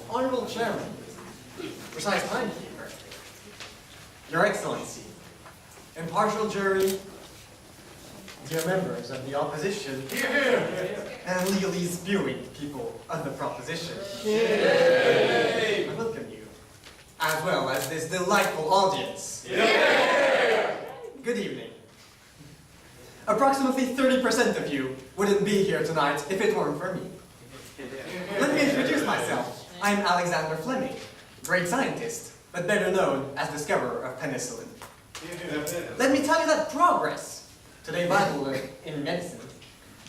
Honorable Chairman, precise timekeeper, Your Excellency, impartial jury, dear members of the opposition, and legally spewing people of the proposition. I welcome you, as well as this delightful audience. Good evening. Approximately 30% of you wouldn't be here tonight if it weren't for me. Let me introduce myself. I'm Alexander Fleming, great scientist, but better known as discoverer of penicillin. Let me tell you that progress, today vital in medicine,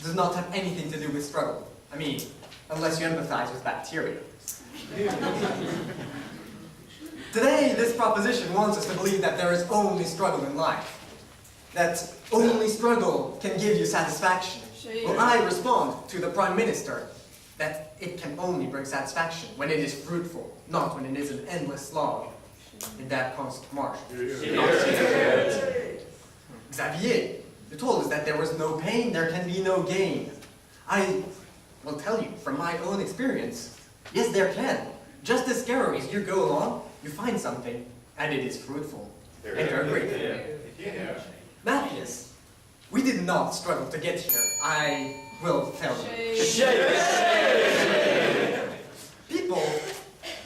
does not have anything to do with struggle. I mean, unless you empathize with bacteria. Today, this proposition wants us to believe that there is only struggle in life. That only struggle can give you satisfaction. Well, I respond to the Prime Minister that it can only bring satisfaction when it is fruitful, not when it is an endless slog in that constant march. Xavier, you told us that there was no pain, there can be no gain. I will tell you from my own experience, yes, there can. Just discover as you go along, you find something, and it is fruitful. And you're grateful. Matthias, we did not struggle to get here, I will tell you. People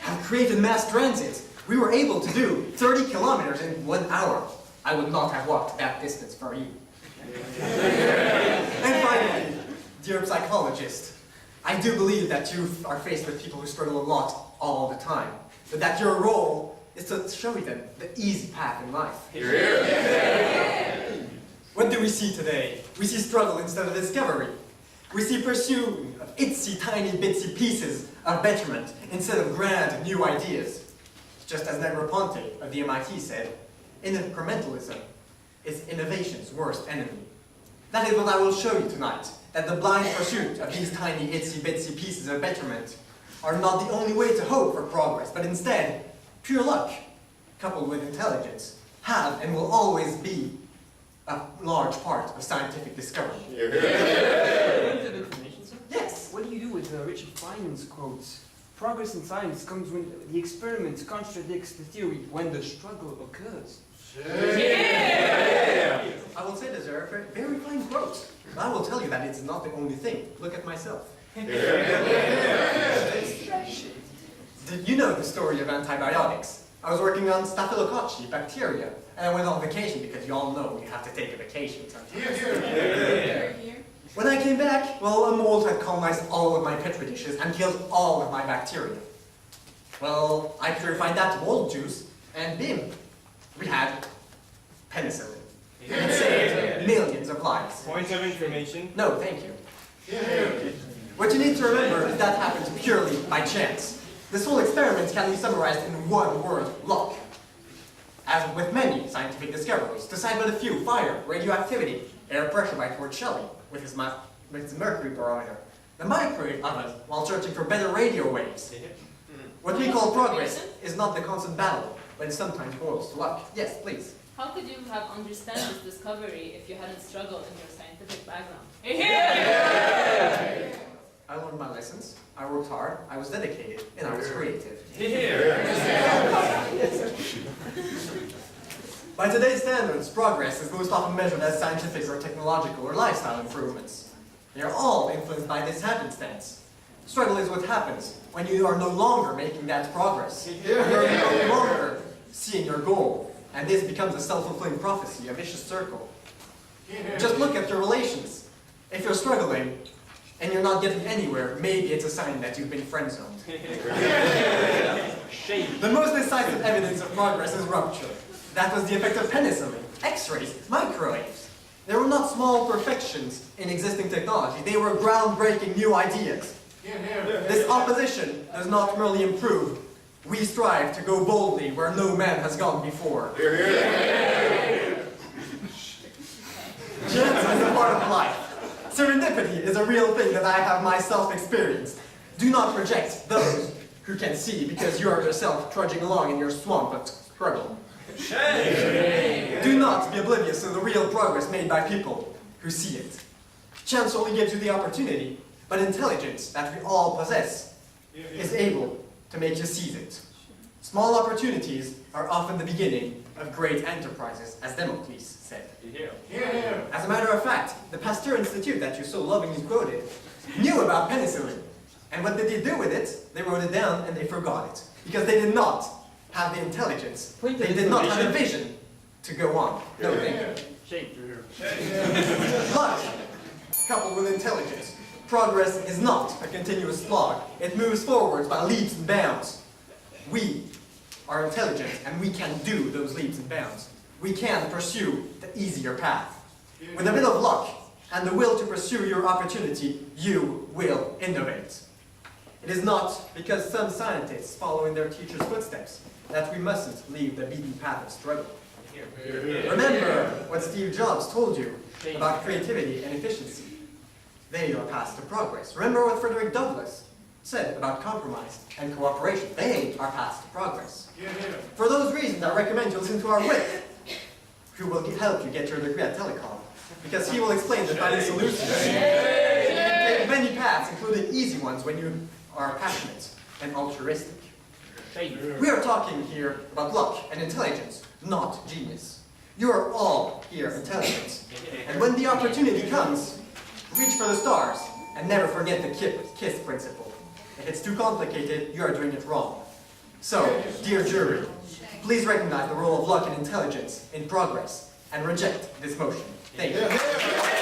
have created mass transit. We were able to do 30 kilometers in 1 hour. I would not have walked that distance for you. And finally, dear psychologist, I do believe that you are faced with people who struggle a lot all the time, but that your role is to show them the easy path in life. What do we see today? We see struggle instead of discovery. We see pursuit of itsy tiny bitsy pieces of betterment instead of grand new ideas. Just as Negroponte of the MIT said, incrementalism is innovation's worst enemy. That is what I will show you tonight, that the blind pursuit of these tiny itsy bitsy pieces of betterment are not the only way to hope for progress, but instead, pure luck, coupled with intelligence, have and will always be a large part of scientific discovery. Yes. What do you do with Richard Feynman's quotes? Progress in science comes when the experiment contradicts the theory when the struggle occurs. I will say this, Eric, very fine quote. But I will tell you that it's not the only thing. Look at myself. Did you know the story of antibiotics? I was working on Staphylococci bacteria, and I went on vacation because you all know you have to take a vacation sometimes. When I came back, well, a mold had colonized all of my petri dishes and killed all of my bacteria. Well, I purified that mold juice, and bim, we had penicillin. It saved millions of lives. Point of information? No, thank you. What you need to remember is that happened purely by chance. This whole experiment can be summarized in one word, luck. As with many scientific discoveries, to cite but a few: fire, radioactivity, air pressure by Torricelli with his mercury barometer, the microwave oven while searching for better radio waves. What we call progress is not the constant battle, but it sometimes boils to luck. Yes, please. How could you have understood this discovery if you hadn't struggled in your scientific background? I learned my lessons, I worked hard, I was dedicated, and I was creative. By today's standards, progress is most often measured as scientific or technological or lifestyle improvements. They are all influenced by this happenstance. Struggle is what happens when you are no longer making that progress. You are no longer seeing your goal, and this becomes a self-fulfilling prophecy, a vicious circle. Just look at your relations. If you're struggling, and you're not getting anywhere, maybe it's a sign that you've been friend-zoned. The most decisive evidence of progress is rupture. That was the effect of penicillin, X-rays, microwaves. They were not small perfections in existing technology, they were groundbreaking new ideas. This opposition does not merely improve, we strive to go boldly where no man has gone before. Chance is a part of life. Serendipity is a real thing that I have myself experienced. Do not reject those who can see, because you are yourself trudging along in your swamp of struggle. Do not be oblivious to the real progress made by people who see it. Chance only gives you the opportunity, but intelligence that we all possess is able to make you seize it. Small opportunities are often the beginning of great enterprises, as Democles said. As a matter of fact, the Pasteur Institute that you so lovingly quoted knew about penicillin. And what did they do with it? They wrote it down and they forgot it. Because they did not have the intelligence. They did not have the vision to go on. No, Shame. luck, coupled with intelligence. Progress is not a continuous slog. It moves forwards by leaps and bounds. We are intelligent and we can do those leaps and bounds. We can pursue the easier path. With a bit of luck and the will to pursue your opportunity, you will innovate. It is not because some scientists follow in their teacher's footsteps that we mustn't leave the beaten path of struggle. Remember what Steve Jobs told you about creativity and efficiency. They are paths to progress. Remember what Frederick Douglass said about compromise and cooperation. They are paths to progress. For those reasons, I recommend you listen to our whip, who will help you get your degree at Telecom, because he will explain the finding solutions. You can take many paths, including easy ones when you are passionate and altruistic. We are talking here about luck and intelligence, not genius. You are all here intelligent. And when the opportunity comes, reach for the stars and never forget the KISS principle. If it's too complicated, you are doing it wrong. So, dear jury, please recognize the role of luck and intelligence in progress and reject this motion. Thank you.